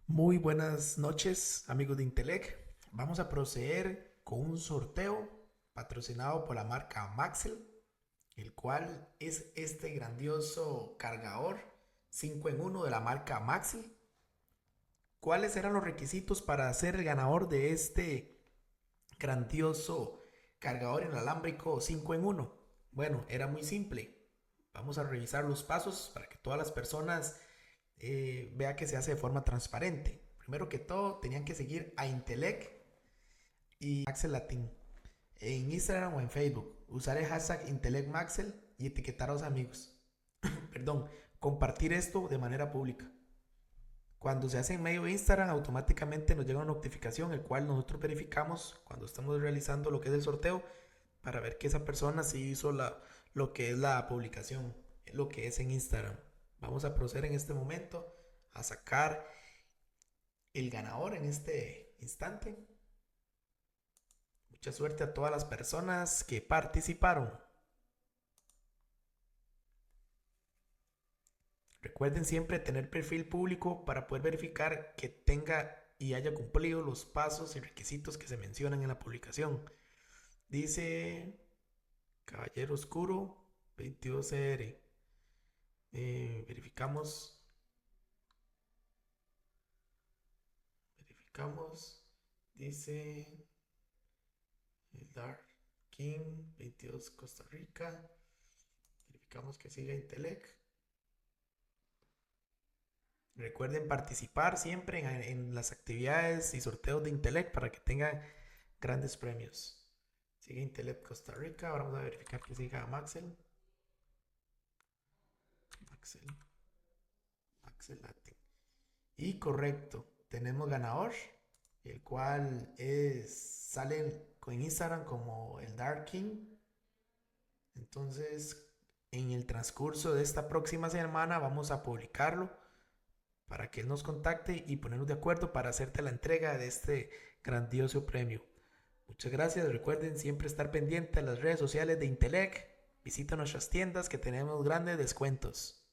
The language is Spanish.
Muy buenas noches, amigos de Intelec. Vamos a proceder con un sorteo patrocinado por la marca Maxell, el cual es este grandioso cargador 5 en 1 de la marca Maxell. ¿Cuáles eran los requisitos para ser el ganador de este grandioso cargador inalámbrico 5 en 1? Bueno, era muy simple. Vamos a revisar los pasos para que todas las personas vean que se hace de forma transparente. Primero que todo, tenían que seguir a Intelec y Maxel Latin en Instagram o en Facebook. Usar el hashtag IntelecMaxel y etiquetar a los amigos. Perdón, compartir esto de manera pública. Cuando se hace en medio de Instagram, automáticamente nos llega una notificación, el cual nosotros verificamos cuando estamos realizando lo que es el sorteo para ver que esa persona sí hizo lo que es la publicación, lo que es en Instagram. Vamos a proceder en este momento a sacar el ganador en este instante. Mucha suerte a todas las personas que participaron. Recuerden siempre tener perfil público para poder verificar que tenga y haya cumplido los pasos y requisitos que se mencionan en la publicación. Dice Caballero Oscuro 22CR. Verificamos. Verificamos. Dice el Dark King 22 Costa Rica. Verificamos que siga Intelec. Recuerden participar siempre en las actividades y sorteos de Intelec para que tengan grandes premios. Sigue Intelec Costa Rica. Ahora vamos a verificar que siga Maxel. Maxel. Maxel Latin. Y correcto. Tenemos ganador. El cual sale en Instagram como el Dark King. Entonces, en el transcurso de esta próxima semana vamos a publicarlo para que él nos contacte y ponernos de acuerdo para hacerte la entrega de este grandioso premio. Muchas gracias. Recuerden siempre estar pendiente a las redes sociales de Intelec. Visita nuestras tiendas que tenemos grandes descuentos.